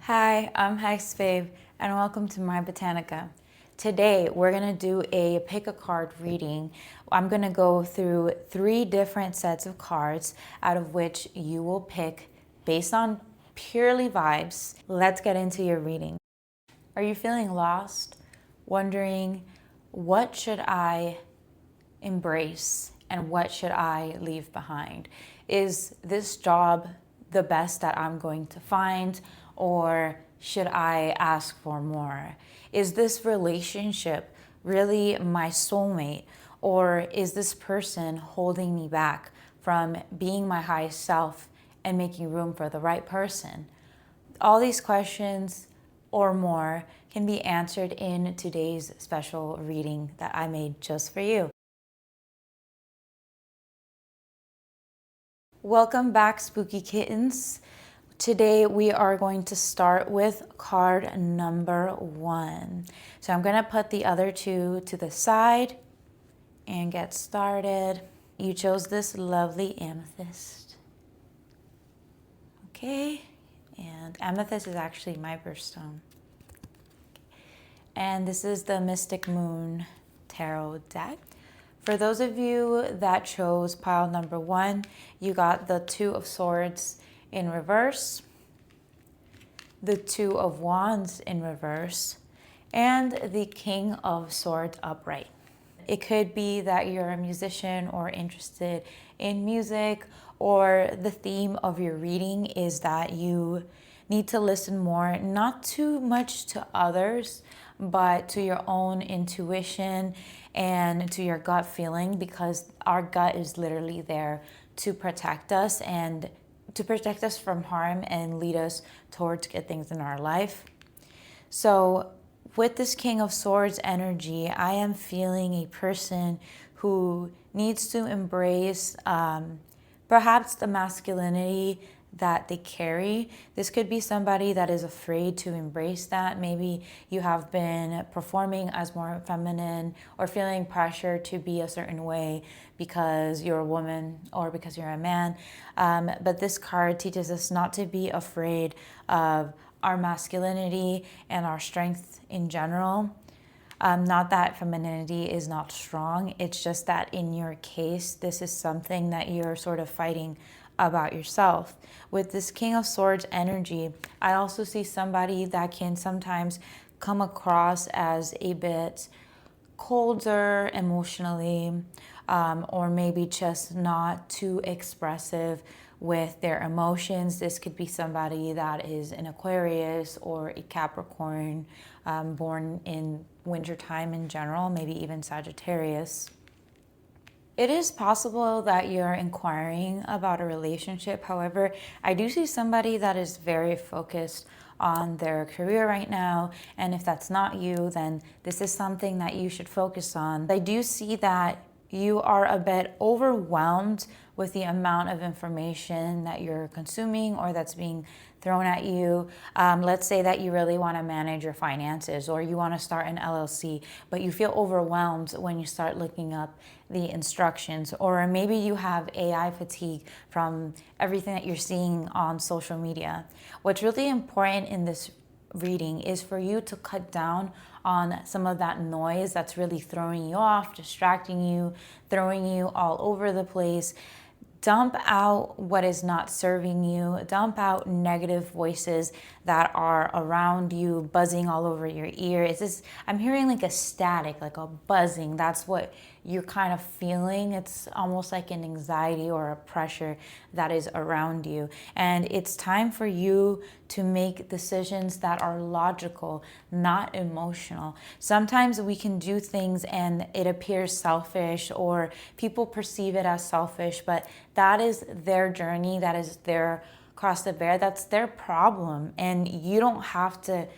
Hi, I'm Hex Babe, and welcome to My Botanica. Today, we're gonna do a pick a card reading. I'm gonna go through 3 different sets of cards, out of which you will pick based on purely vibes. Let's get into your reading. Are you feeling lost? Wondering, what should I embrace and what should I leave behind? Is this job the best that I'm going to find, or should I ask for more? Is this relationship really my soulmate, or is this person holding me back from being my highest self and making room for the right person? All these questions or more can be answered in today's special reading that I made just for you. Welcome back, spooky kittens. Today we are going to start with card number 1. So I'm going to put the other 2 to the side and get started. You chose this lovely amethyst. Okay, and amethyst is actually my birthstone. And this is the Mystic Moon Tarot deck. For those of you that chose pile number 1, you got the 2 of Swords in reverse, the 2 of Wands in reverse, and the King of Swords upright. It could be that you're a musician or interested in music, or the theme of your reading is that you need to listen more, not too much to others, but to your own intuition and to your gut feeling, because our gut is literally there to protect us and to protect us from harm and lead us towards good things in our life. So with this King of Swords energy, I am feeling a person who needs to embrace perhaps the masculinity that they carry. This could be somebody that is afraid to embrace that. Maybe you have been performing as more feminine or feeling pressure to be a certain way because you're a woman or because you're a man. But this card teaches us not to be afraid of our masculinity and our strength in general. Not that femininity is not strong, it's just that in your case, this is something that you're sort of fighting about yourself. With this King of Swords energy, I also see somebody that can sometimes come across as a bit colder emotionally, or maybe just not too expressive with their emotions. This could be somebody that is an Aquarius or a Capricorn, born in wintertime in general, maybe even Sagittarius. It is possible that you're inquiring about a relationship. However, I do see somebody that is very focused on their career right now. And if that's not you, then this is something that you should focus on. I do see that you are a bit overwhelmed with the amount of information that you're consuming or that's being thrown at you. Let's say that you really want to manage your finances, or you want to start an LLC, but you feel overwhelmed when you start looking up the instructions, or maybe you have AI fatigue from everything that you're seeing on social media. What's really important in this reading is for you to cut down on some of that noise that's really throwing you off, distracting you, throwing you all over the place. Dump out what is not serving you. Dump out negative voices that are around you, buzzing all over your ear. It's just, I'm hearing like a static, like a buzzing. That's what you're kind of feeling. It's almost like an anxiety or a pressure that is around you. And it's time for you to make decisions that are logical, not emotional. Sometimes we can do things and it appears selfish, or people perceive it as selfish, but that is their journey, that is their cross to bear, that's their problem. And you don't have to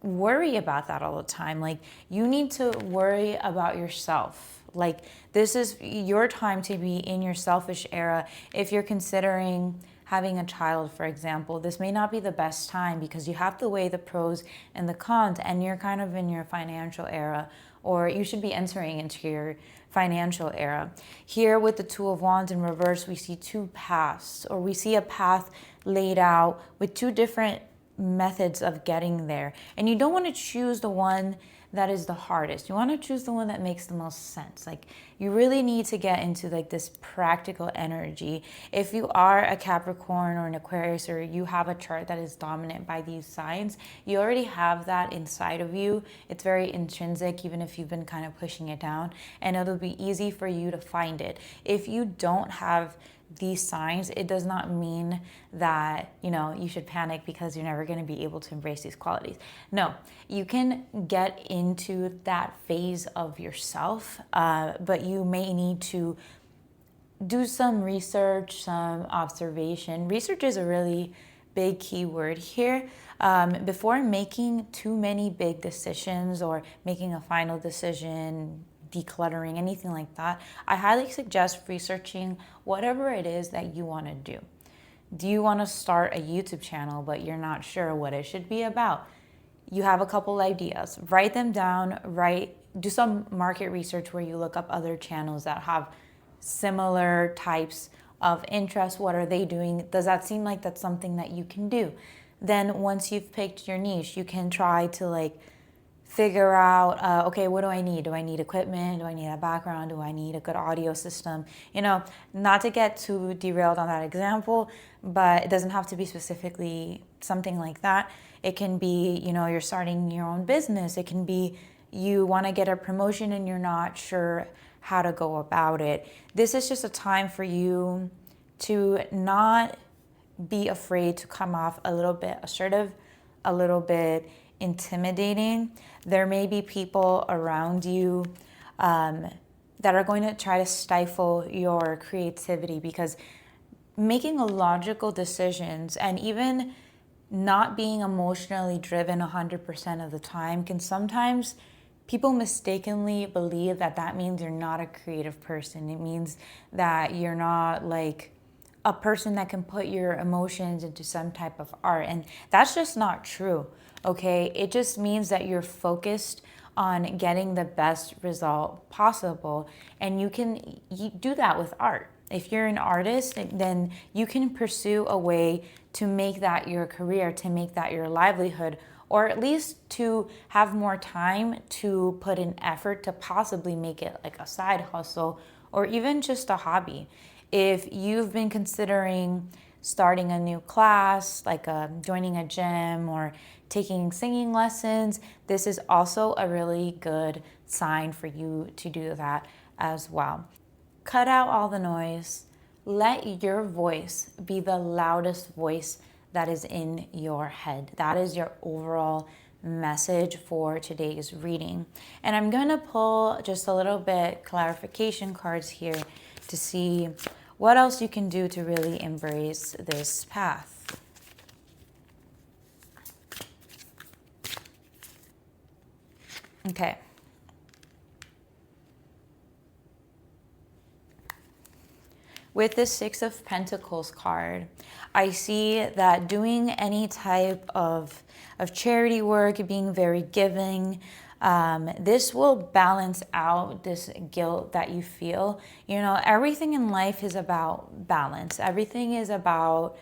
worry about that all the time. Like, you need to worry about yourself. Like, this is your time to be in your selfish era. If you're considering having a child, for example, this may not be the best time because you have to weigh the pros and the cons, and you're kind of in your financial era, or you should be entering into your financial era. Here with the Two of Wands in reverse, we see 2 paths, or we see a path laid out with 2 different methods of getting there. And you don't want to choose the one that is the hardest. You want to choose the one that makes the most sense. Like, you really need to get into like this practical energy. If you are a Capricorn or an Aquarius, or you have a chart that is dominant by these signs, you already have that inside of you. It's very intrinsic, even if you've been kind of pushing it down, and it'll be easy for you to find it. If you don't have these signs, it does not mean that, you know, you should panic because you're never going to be able to embrace these qualities. No, you can get into that phase of yourself, but you may need to do some research, some observation. Research is a really big key word here. Before making too many big decisions or making a final decision, decluttering, anything like that, I highly suggest researching whatever it is that you want to do. Do you want to start a YouTube channel, but you're not sure what it should be about? You have a couple ideas. Write them down, do some market research where you look up other channels that have similar types of interests. What are they doing? Does that seem like that's something that you can do? Then once you've picked your niche, you can try to like figure out, okay, what do I need? Do I need equipment? Do I need a background? Do I need a good audio system? You know, not to get too derailed on that example, but it doesn't have to be specifically something like that. It can be, you know, you're starting your own business. It can be you want to get a promotion and you're not sure how to go about it. This is just a time for you to not be afraid to come off a little bit assertive, a little bit intimidating. There may be people around you that are going to try to stifle your creativity, because making illogical decisions and even not being emotionally driven 100% of the time can sometimes, people mistakenly believe that that means you're not a creative person. It means that you're not like a person that can put your emotions into some type of art. And that's just not true, okay? It just means that you're focused on getting the best result possible. And you do that with art. If you're an artist, then you can pursue a way to make that your career, to make that your livelihood, or at least to have more time to put in effort to possibly make it like a side hustle or even just a hobby. If you've been considering starting a new class, like joining a gym or taking singing lessons, this is also a really good sign for you to do that as well. Cut out all the noise. Let your voice be the loudest voice that is in your head. That is your overall message for today's reading. And I'm going to pull just a little bit clarification cards here to see what else you can do to really embrace this path. Okay. With the Six of Pentacles card, I see that doing any type of charity work, being very giving, this will balance out this guilt that you feel. You know, everything in life is about balance. Everything is about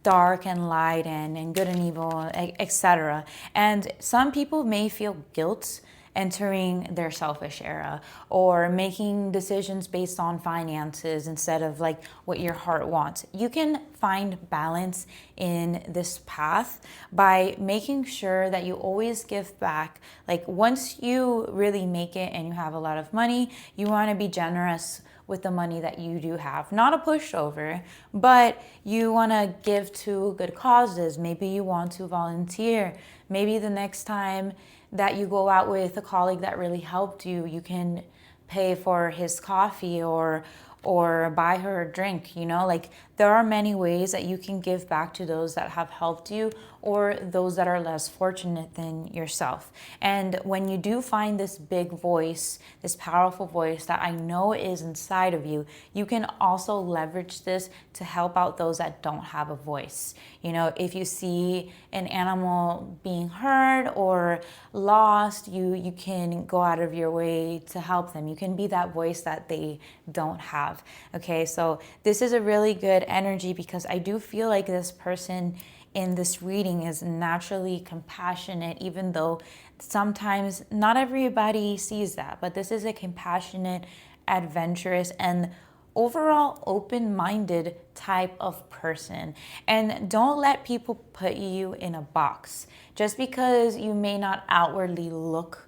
dark and light and good and evil, etc. And some people may feel guilt entering their selfish era or making decisions based on finances instead of like what your heart wants. You can find balance in this path by making sure that you always give back. Like once you really make it and you have a lot of money, you want to be generous with the money that you do have. Not a pushover, but you want to give to good causes. Maybe you want to volunteer. Maybe the next time that you go out with a colleague that really helped you, you can pay for his coffee or buy her a drink, you know? Like there are many ways that you can give back to those that have helped you or those that are less fortunate than yourself. And when you do find this big voice, this powerful voice that I know is inside of you, you can also leverage this to help out those that don't have a voice. You know, if you see an animal being hurt or lost, you can go out of your way to help them. You can be that voice that they don't have. Okay, so this is a really good energy because I do feel like this person in this reading is naturally compassionate, even though sometimes not everybody sees that. But this is a compassionate, adventurous, and overall open-minded type of person. And don't let people put you in a box. Just because you may not outwardly look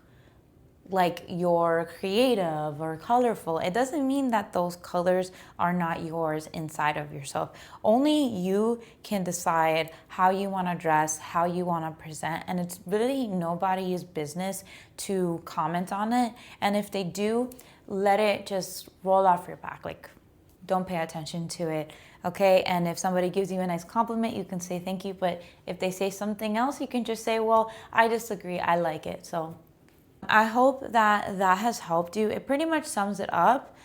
like you're creative or colorful, it doesn't mean that those colors are not yours inside of yourself. Only you can decide how you want to dress, how you want to present, and it's really nobody's business to comment on it. And if they do, let it just roll off your back. Like, don't pay attention to it, okay? And if somebody gives you a nice compliment, you can say thank you. But if they say something else, you can just say, well, I disagree, I like it. So I hope that that has helped you. It pretty much sums it up.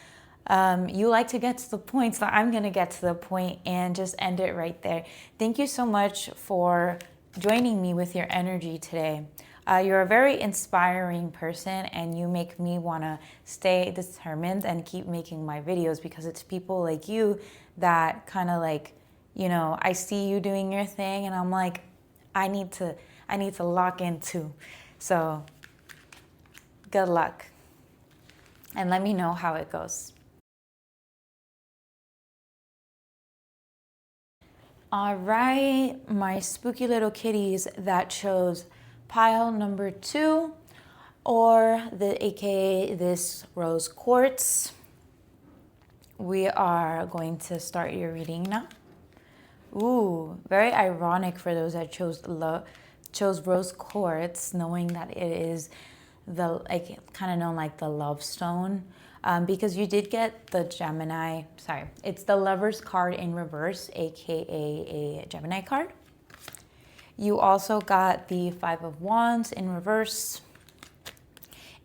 You like to get to the point, so I'm going to get to the point and just end it right there. Thank you so much for joining me with your energy today. You're a very inspiring person, and you make me want to stay determined and keep making my videos, because it's people like you that kind of like, you know, I see you doing your thing and I'm like, I need to lock in too. So good luck, and let me know how it goes. All right, my spooky little kitties that chose pile number 2, or the aka this rose quartz. We are going to start your reading now. Ooh, very ironic for those that chose rose quartz, knowing that it is the, like, kind of known like the love stone, because you did get the Gemini, sorry, it's the Lover's card in reverse, aka a Gemini card. You also got the 5 of Wands in reverse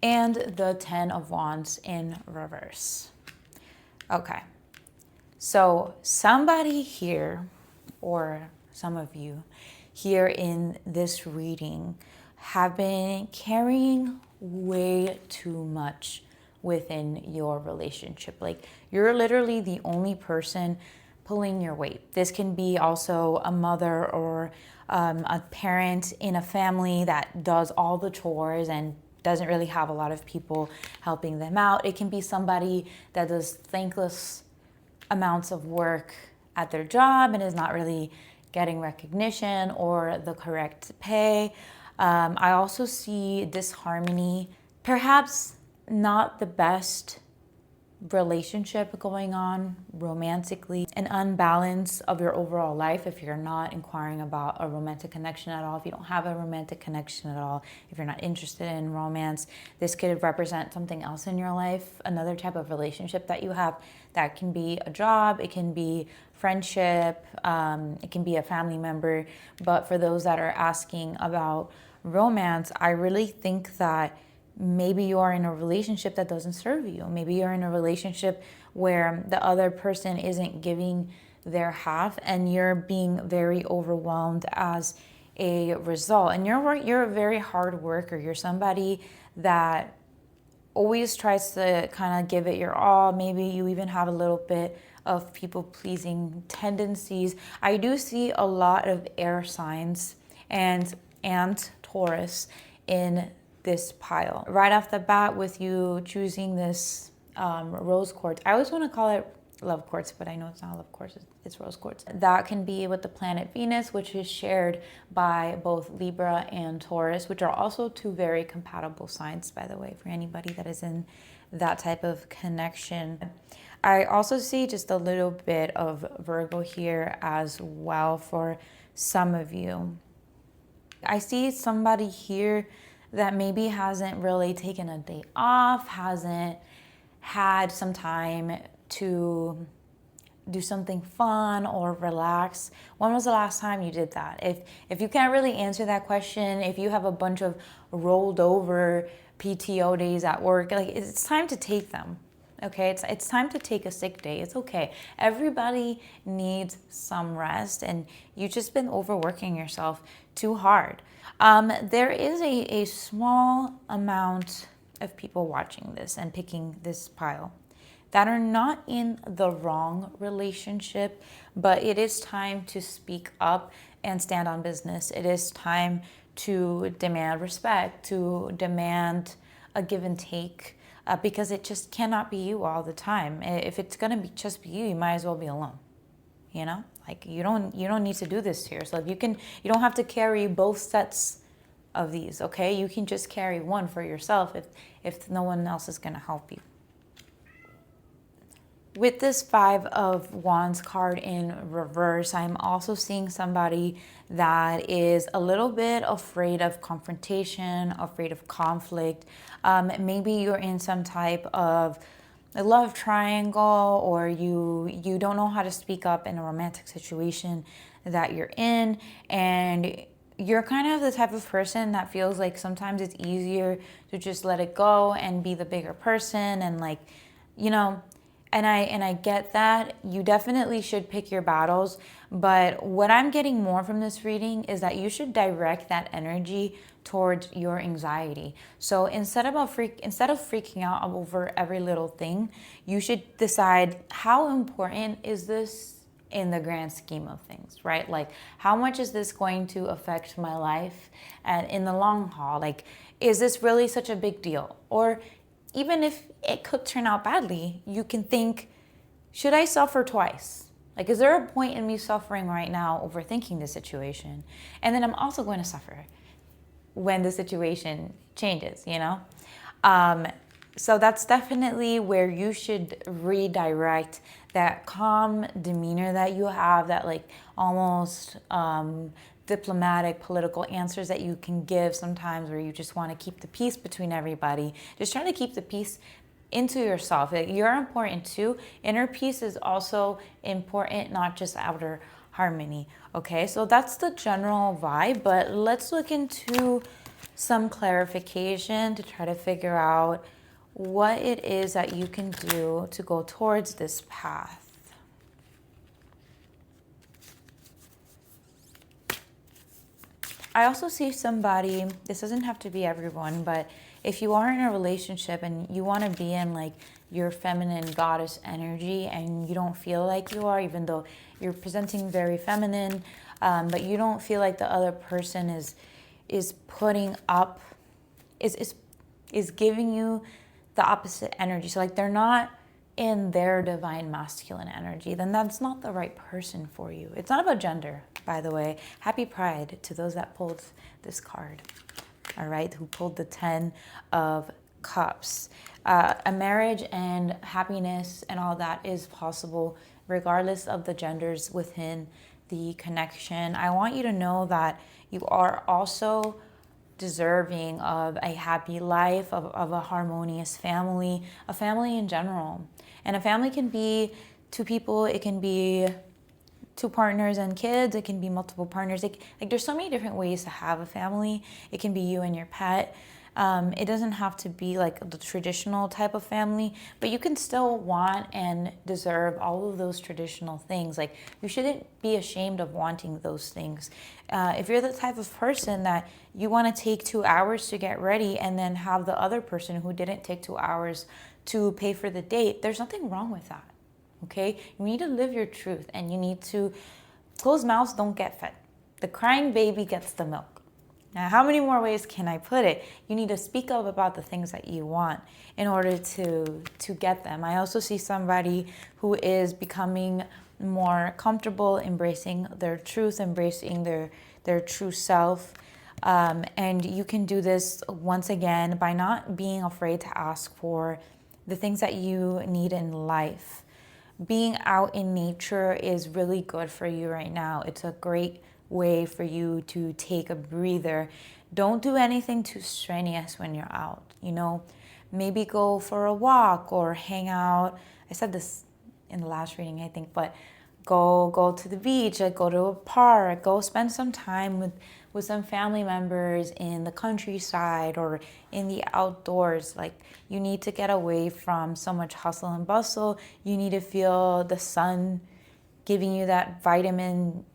and the 10 of Wands in reverse. Okay, so somebody here, or some of you here in this reading, have been carrying way too much within your relationship. Like, you're literally the only person pulling your weight. This can be also a mother or a parent in a family that does all the chores and doesn't really have a lot of people helping them out. It can be somebody that does thankless amounts of work at their job and is not really getting recognition or the correct pay. I also see disharmony, perhaps not the best relationship going on romantically, an unbalance of your overall life if you're not inquiring about a romantic connection at all, if you don't have a romantic connection at all, if you're not interested in romance. This could represent something else in your life, another type of relationship that you have. That can be a job, it can be friendship, it can be a family member. But for those that are asking about romance, I really think that maybe you are in a relationship that doesn't serve you. Maybe you're in a relationship where the other person isn't giving their half and you're being very overwhelmed as a result. And you're a very hard worker. You're somebody that always tries to kind of give it your all. Maybe you even have a little bit of people-pleasing tendencies. I do see a lot of air signs and Taurus in this pile. Right off the bat, with you choosing this rose quartz, I always want to call it love quartz, but I know it's not love quartz, it's rose quartz. That can be with the planet Venus, which is shared by both Libra and Taurus, which are also 2 very compatible signs, by the way, for anybody that is in that type of connection. I also see just a little bit of Virgo here as well for some of you. I see somebody here that maybe hasn't really taken a day off, hasn't had some time to do something fun or relax. When was the last time you did that? If you can't really answer that question, if you have a bunch of rolled over PTO days at work, like, it's time to take them. Okay, it's time to take a sick day. It's okay. Everybody needs some rest, and you've just been overworking yourself too hard. There is a small amount of people watching this and picking this pile that are not in the wrong relationship, but it is time to speak up and stand on business. It is time to demand respect, to demand a give and take, because it just cannot be you all the time. If it's gonna be just be you, you might as well be alone. You know, like you don't need to do this to yourself. You don't have to carry both sets of these. Okay, you can just carry one for yourself if no one else is gonna help you. With this Five of Wands card in reverse, I'm also seeing somebody that is a little bit afraid of confrontation, afraid of conflict. Maybe you're in some type of a love triangle, or you don't know how to speak up in a romantic situation that you're in, and you're kind of the type of person that feels like sometimes it's easier to just let it go and be the bigger person, and like, you know, and I get that. You definitely should pick your battles, but what I'm getting more from this reading is that you should direct that energy towards your anxiety. So instead of freaking out over every little thing, you should decide, how important is this in the grand scheme of things, right? Like, how much is this going to affect my life and in the long haul? Like, is this really such a big deal? Or even if it could turn out badly, you can think, should I suffer twice? Like, is there a point in me suffering right now overthinking the situation? And then I'm also going to suffer when the situation changes, you know? So that's definitely where you should redirect that calm demeanor that you have, that like almost diplomatic political answers that you can give sometimes, where you just want to keep the peace between everybody. Just trying to keep the peace into yourself. Like, you're important too. Inner peace is also important, not just outer harmony. Okay, so that's the general vibe, but let's look into some clarification to try to figure out what it is that you can do to go towards this path. I also see somebody, this doesn't have to be everyone, but if you are in a relationship and you want to be in like your feminine goddess energy and you don't feel like you are, even though you're presenting very feminine, but you don't feel like the other person is putting up, is giving you the opposite energy. So like they're not in their divine masculine energy, then that's not the right person for you. It's not about gender, by the way. Happy Pride to those that pulled this card, all right, who pulled the 10 of Cups. A marriage and happiness and all that is possible regardless of the genders within the connection. I want you to know that you are also deserving of a happy life, of a harmonious family, a family in general. And a family can be two people, it can be two partners and kids, it can be multiple partners. Like there's so many different ways to have a family. It can be you and your pet. It doesn't have to be like the traditional type of family, but you can still want and deserve all of those traditional things. Like, you shouldn't be ashamed of wanting those things. If you're the type of person that you want to take 2 hours to get ready and then have the other person who didn't take 2 hours to pay for the date, there's nothing wrong with that. Okay? You need to live your truth, and you need to, closed mouths don't get fed. The crying baby gets the milk. Now, how many more ways can I put it? You need to speak up about the things that you want in order to get them. I also see somebody who is becoming more comfortable embracing their truth, embracing their true self. And you can do this, once again, by not being afraid to ask for the things that you need in life. Being out in nature is really good for you right now. It's a great way for you to take a breather. Don't do anything too strenuous when you're out. You know, maybe go for a walk or hang out. I said this in the last reading, I think, but go to the beach, go to a park, go spend some time with some family members in the countryside or in the outdoors. Like, you need to get away from so much hustle and bustle. You need to feel the sun giving you that vitamin.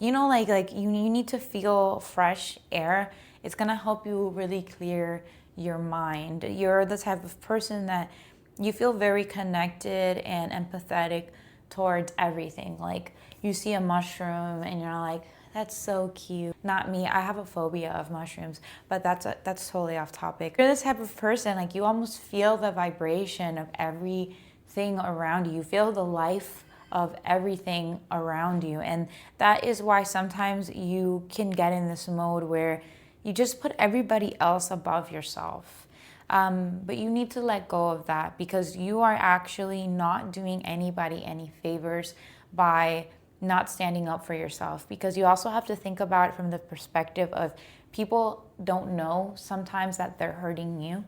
You know, like you need to feel fresh air. It's gonna help you really clear your mind. You're the type of person that you feel very connected and empathetic towards everything. Like, you see a mushroom and you're like, That's so cute. Not me. I have a phobia of mushrooms, but that's totally off topic. You're this type of person, like you almost feel the vibration of everything around you. You feel the life of everything around you. And that is why sometimes you can get in this mode where you just put everybody else above yourself. But you need to let go of that, because you are actually not doing anybody any favors by not standing up for yourself. Because you also have to think about it from the perspective of people don't know sometimes that they're hurting you.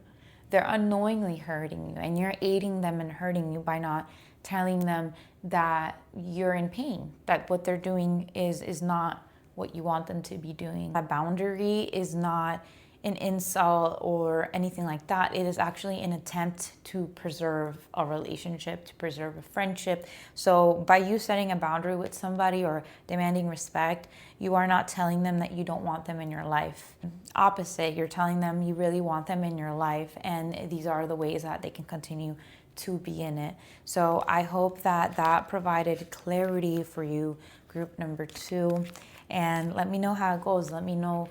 They're unknowingly hurting you, and you're aiding them in hurting you by not telling them that you're in pain, that what they're doing is not what you want them to be doing. A boundary is not an insult or anything like that. It is actually an attempt to preserve a relationship, to preserve a friendship. So by you setting a boundary with somebody or demanding respect, you are not telling them that you don't want them in your life. Opposite, you're telling them you really want them in your life, and these are the ways that they can continue to be in it. So I hope that that provided clarity for you, group number 2. And let me know how it goes. Let me know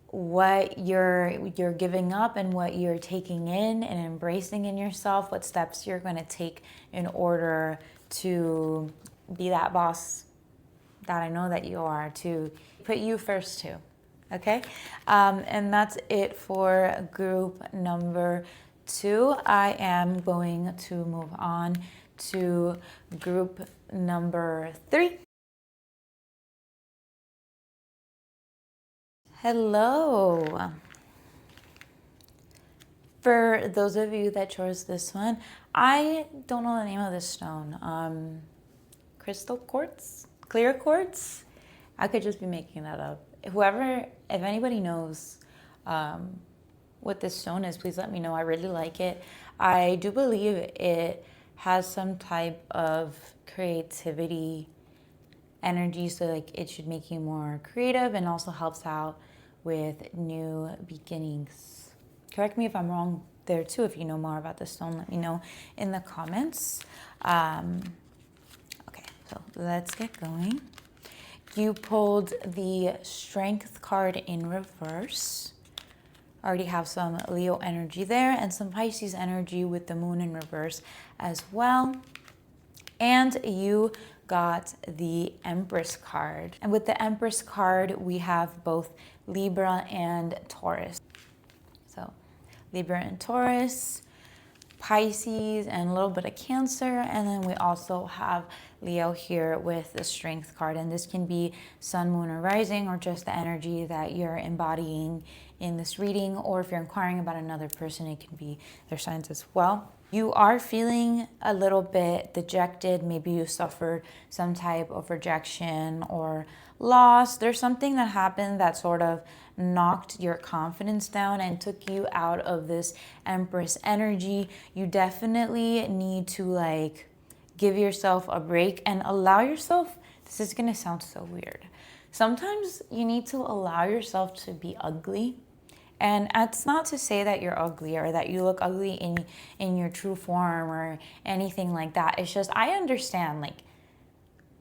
what you're giving up and what you're taking in and embracing in yourself, what steps you're going to take in order to be that boss that I know that you are, to put you first too. Okay? And that's it for group number 2. I am going to move on to group number 3. Hello. For those of you that chose this one, I don't know the name of this stone. Crystal quartz? Clear quartz? I could just be making that up. If anybody knows what this stone is, please let me know. I really like it. I do believe it has some type of creativity energy, so like it should make you more creative and also helps out with new beginnings. Correct me if I'm wrong there too. If you know more about this stone, let me know in the comments. Okay, so let's get going. You pulled the Strength card in reverse. Already have some Leo energy there and some Pisces energy with the moon in reverse as well. And you got the Empress card. And with the Empress card, we have both Libra and Taurus. So Libra and Taurus, Pisces, and a little bit of Cancer. And then we also have Leo here with the Strength card. And this can be Sun, Moon, or Rising, or just the energy that you're embodying in this reading. Or if you're inquiring about another person, it can be their signs as well. You are feeling a little bit dejected. Maybe you suffered some type of rejection or loss. There's something that happened that sort of knocked your confidence down and took you out of this Empress energy. You definitely need to give yourself a break and allow yourself, this is gonna sound so weird. Sometimes you need to allow yourself to be ugly. And it's not to say that you're ugly or that you look ugly in your true form or anything like that. It's just, I understand,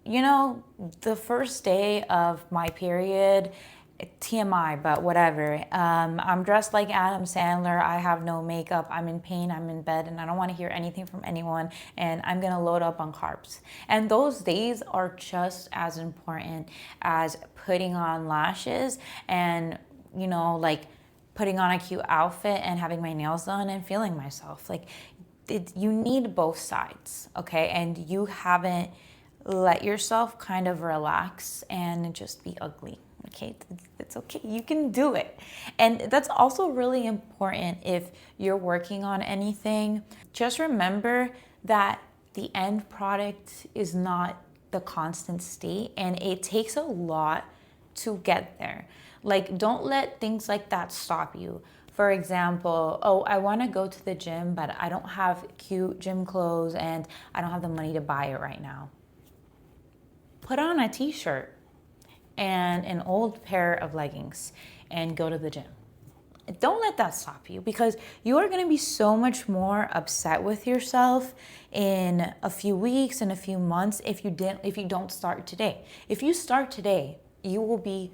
the first day of my period, TMI, but whatever. I'm dressed like Adam Sandler. I have no makeup. I'm in pain. I'm in bed and I don't want to hear anything from anyone. And I'm going to load up on carbs. And those days are just as important as putting on lashes and, putting on a cute outfit and having my nails done and feeling myself. You need both sides, okay? And you haven't let yourself kind of relax and just be ugly, okay? It's okay, you can do it. And that's also really important if you're working on anything. Just remember that the end product is not the constant state, and it takes a lot to get there. Don't let things like that stop you. For example, I want to go to the gym, but I don't have cute gym clothes and I don't have the money to buy it right now. Put on a t-shirt and an old pair of leggings and go to the gym. Don't let that stop you, because you are going to be so much more upset with yourself in a few weeks and a few months if you don't start today. If you start today, you will be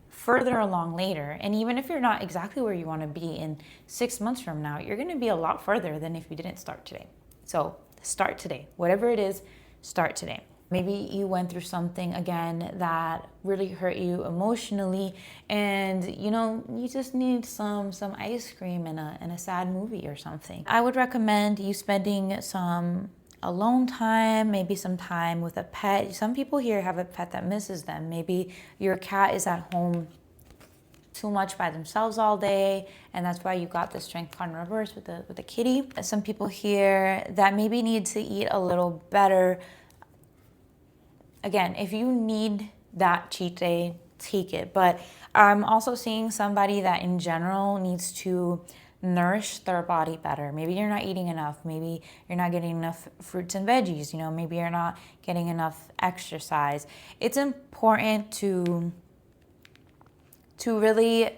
further along later. And even if you're not exactly where you want to be in 6 months from now, you're going to be a lot further than if you didn't start today. So start today. Whatever it is, start today. Maybe you went through something again that really hurt you emotionally, and you just need some ice cream and a sad movie or something. I would recommend you spending some alone time, maybe some time with a pet. Some people here have a pet that misses them. Maybe your cat is at home too much by themselves all day, and that's why you got the strength card in reverse with the kitty. Some people here that maybe need to eat a little better. Again, if you need that cheat day, take it. But I'm also seeing somebody that in general needs to nourish their body better. Maybe you're not eating enough. Maybe you're not getting enough fruits and veggies. Maybe you're not getting enough exercise. It's important to really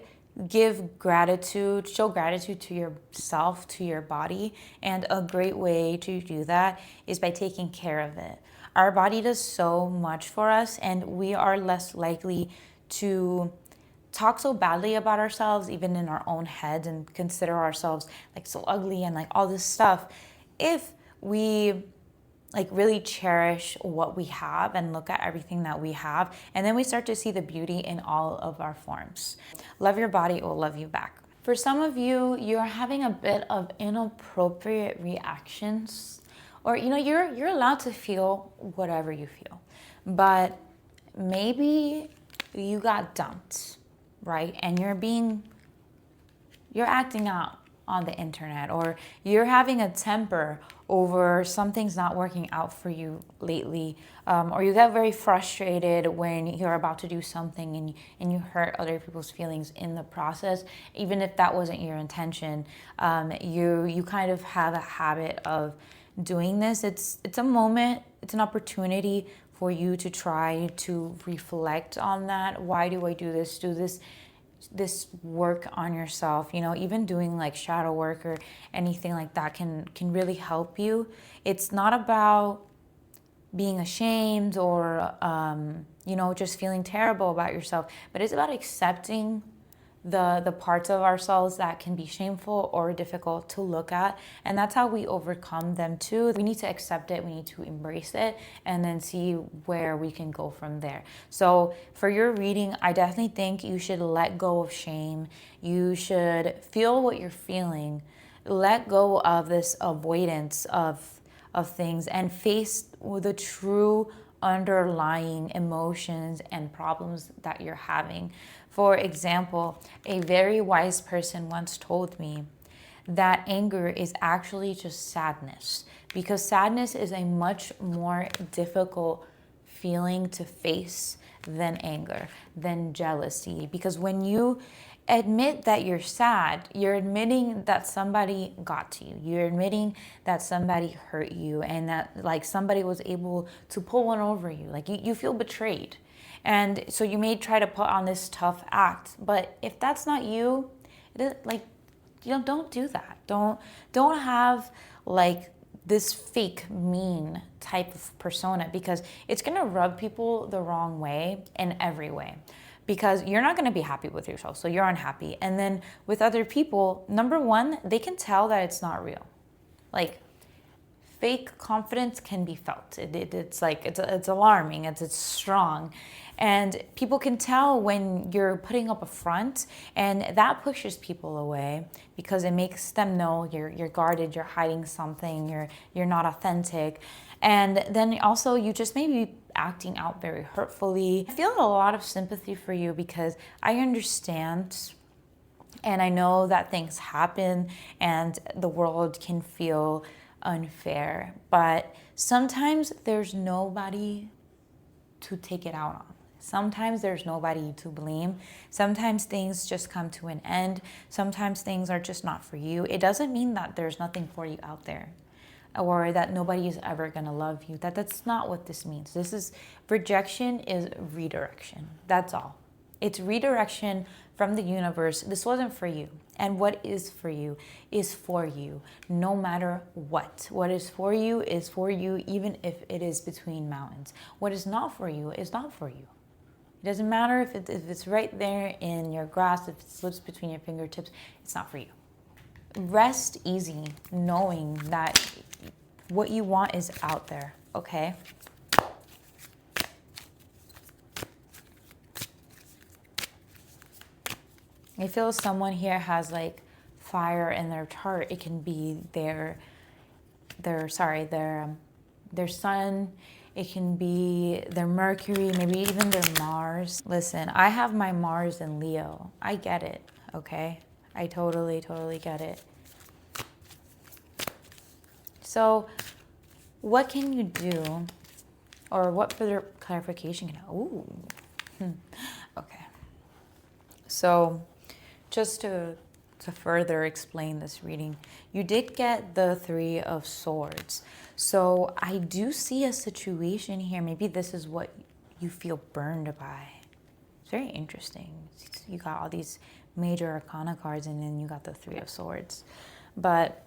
give gratitude, show gratitude to yourself, to your body. And a great way to do that is by taking care of it. Our body does so much for us, and we are less likely to talk so badly about ourselves, even in our own heads, and consider ourselves like so ugly and like all this stuff, if we like really cherish what we have and look at everything that we have, and then we start to see the beauty in all of our forms. Love your body, it will love you back. For some of you, you're having a bit of inappropriate reactions, or you're allowed to feel whatever you feel, but maybe you got dumped, right? And you're acting out on the internet, or you're having a temper over something's not working out for you lately, or you get very frustrated when you're about to do something and you hurt other people's feelings in the process, even if that wasn't your intention. You kind of have a habit of doing this. It's a moment, it's an opportunity for you to try to reflect on that. Why do I do this? Do this work on yourself. Even doing like shadow work or anything like that can really help you. It's not about being ashamed or just feeling terrible about yourself, but it's about accepting the parts of ourselves that can be shameful or difficult to look at, and that's how we overcome them too. We need to accept it, we need to embrace it, and then see where we can go from there. So for your reading, I definitely think you should let go of shame. You should feel what you're feeling, let go of this avoidance of things, and face the true underlying emotions and problems that you're having. For example, a very wise person once told me that anger is actually just sadness, because sadness is a much more difficult feeling to face than anger, than jealousy. Because when you admit that you're sad, you're admitting that somebody got to you. You're admitting that somebody hurt you, and that like somebody was able to pull one over you. Like you feel betrayed. And so you may try to put on this tough act, but if that's not you, don't do that. Don't have like this fake mean type of persona, because it's gonna rub people the wrong way in every way. Because you're not going to be happy with yourself, so you're unhappy. And then with other people, number one, they can tell that it's not real. Like, fake confidence can be felt. It's alarming. It's strong, and people can tell when you're putting up a front, and that pushes people away because it makes them know you're guarded, you're hiding something, you're not authentic, and then also you just maybe acting out very hurtfully. I feel a lot of sympathy for you, because I understand and I know that things happen and the world can feel unfair, but sometimes there's nobody to take it out on. Sometimes there's nobody to blame. Sometimes things just come to an end. Sometimes things are just not for you. It doesn't mean that there's nothing for you out there, or that nobody is ever going to love you. That's not what this means. Rejection is redirection. That's all. It's redirection from the universe. This wasn't for you. And what is for you is for you, no matter what. What is for you, even if it is between mountains. What is not for you is not for you. It doesn't matter if it's right there in your grasp, if it slips between your fingertips, it's not for you. Rest easy knowing that what you want is out there, okay? I feel someone here has like fire in their chart. It can be their sun. It can be their Mercury, maybe even their Mars. Listen, I have my Mars in Leo. I get it, okay? I totally get it. So what can you do, or what further clarification can I, okay. So just to further explain this reading, you did get the Three of Swords. So I do see a situation here. Maybe this is what you feel burned by. It's very interesting. You got all these major arcana cards and then you got the Three of Swords. But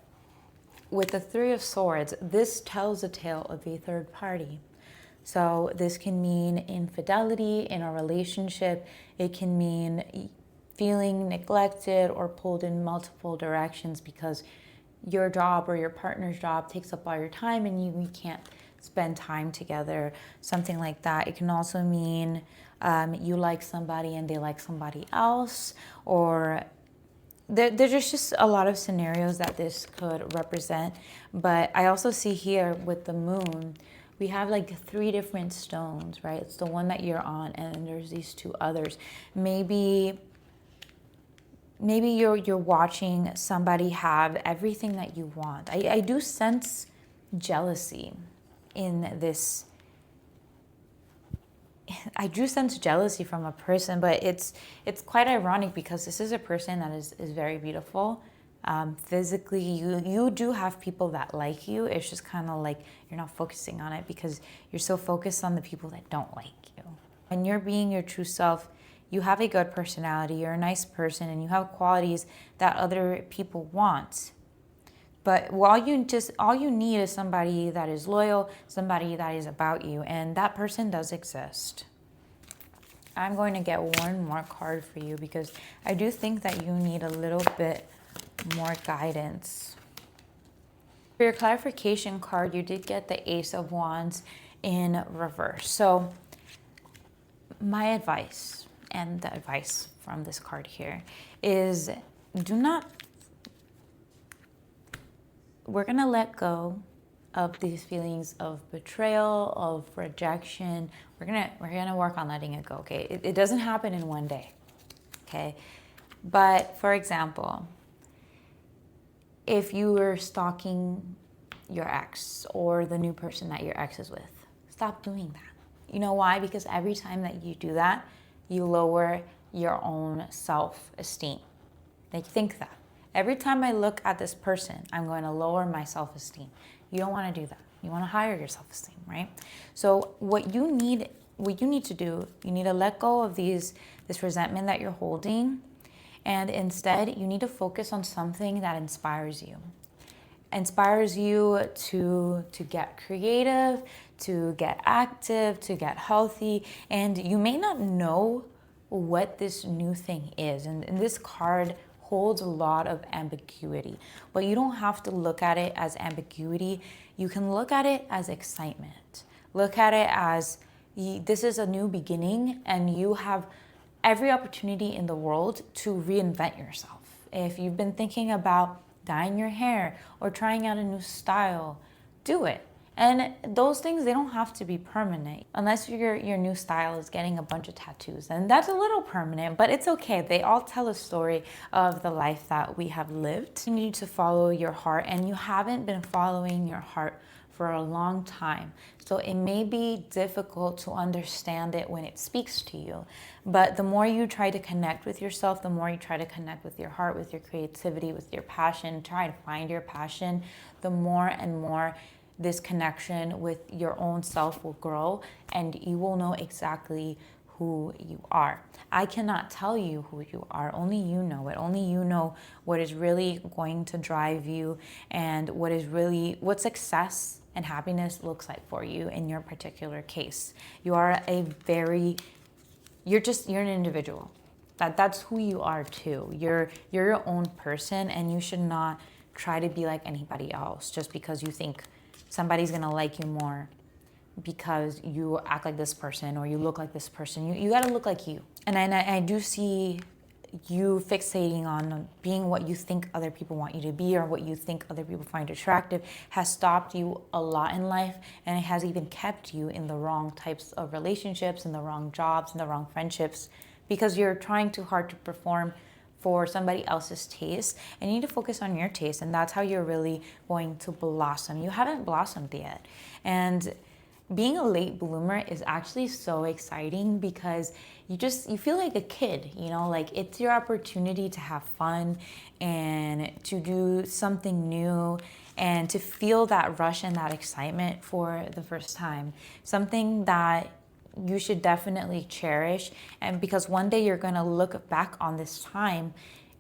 with the Three of Swords, this tells a tale of a third party. So this can mean infidelity in a relationship. It can mean feeling neglected or pulled in multiple directions because your job or your partner's job takes up all your time and you can't spend time together, something like that. It can also mean you like somebody and they like somebody else, or there's just a lot of scenarios that this could represent. But I also see here with the moon, we have like 3 different stones, right? It's the one that you're on and then there's these 2 others. Maybe you're watching somebody have everything that you want. I do sense jealousy in this. I do sense jealousy from a person, but it's quite ironic because this is a person that is very beautiful. Physically, you do have people that like you. It's just kind of like you're not focusing on it because you're so focused on the people that don't like you. When you're being your true self, you have a good personality, you're a nice person, and you have qualities that other people want. But all you need is somebody that is loyal, somebody that is about you, and that person does exist. I'm going to get one more card for you because I do think that you need a little bit more guidance. For your clarification card, you did get the Ace of Wands in reverse. So my advice, and the advice from this card here, is we're gonna let go of these feelings of betrayal, of rejection. We're gonna work on letting it go, okay? It doesn't happen in one day, okay? But for example, if you were stalking your ex or the new person that your ex is with, stop doing that. You know why? Because every time that you do that, you lower your own self-esteem. Like, think that. Every time I look at this person, I'm going to lower my self-esteem. You don't want to do that. You want to higher your self-esteem, right? So what you need to do, you need to let go of this resentment that you're holding, and instead you need to focus on something that inspires you. Inspires you to get creative, to get active, to get healthy. And you may not know what this new thing is. And this card holds a lot of ambiguity. But you don't have to look at it as ambiguity. You can look at it as excitement. Look at it as this is a new beginning and you have every opportunity in the world to reinvent yourself. If you've been thinking about dyeing your hair or trying out a new style, do it. And those things, they don't have to be permanent. Unless your new style is getting a bunch of tattoos. And that's a little permanent, but it's okay. They all tell a story of the life that we have lived. You need to follow your heart, and you haven't been following your heart for a long time. So it may be difficult to understand it when it speaks to you. But the more you try to connect with yourself, the more you try to connect with your heart, with your creativity, with your passion, try to find your passion, the more and more this connection with your own self will grow, and you will know exactly who you are. I cannot tell you who you are. Only you know it. Only you know what is really going to drive you and what success and happiness looks like for you in your particular case. You are a very you're an individual. That's who you are too. You're your own person, and you should not try to be like anybody else just because you think somebody's gonna like you more because you act like this person or you look like this person. You got to look like you. And I do see you fixating on being what you think other people want you to be or what you think other people find attractive has stopped you a lot in life, and it has even kept you in the wrong types of relationships, in the wrong jobs, in the wrong friendships, because you're trying too hard to perform for somebody else's taste, and you need to focus on your taste, and that's how you're really going to blossom. You haven't blossomed yet. And being a late bloomer is actually so exciting because you feel like a kid, you know, like it's your opportunity to have fun and to do something new and to feel that rush and that excitement for the first time. Something that you should definitely cherish, and because one day you're going to look back on this time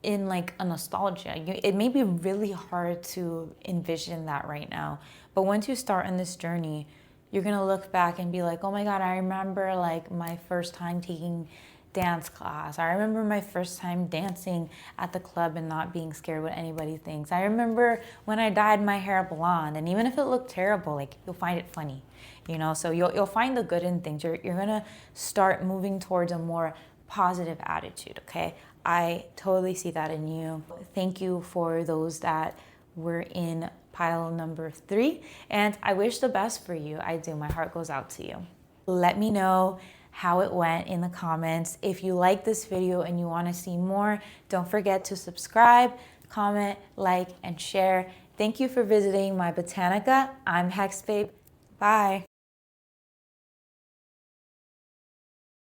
in like a nostalgia. It may be really hard to envision that right now, but once you start on this journey, you're gonna look back and be like, oh my God, I remember like my first time taking dance class. I remember my first time dancing at the club and not being scared what anybody thinks. I remember when I dyed my hair blonde, and even if it looked terrible, like you'll find it funny, you know? So you'll find the good in things. You're gonna start moving towards a more positive attitude, okay? I totally see that in you. Thank you for those that were in pile number 3, and I wish the best for you. I do. My heart goes out to you. Let me know how it went in the comments. If you like this video and you want to see more, don't forget to subscribe, comment, like, and share. Thank you for visiting my Botanica. I'm Hex Babe. Bye.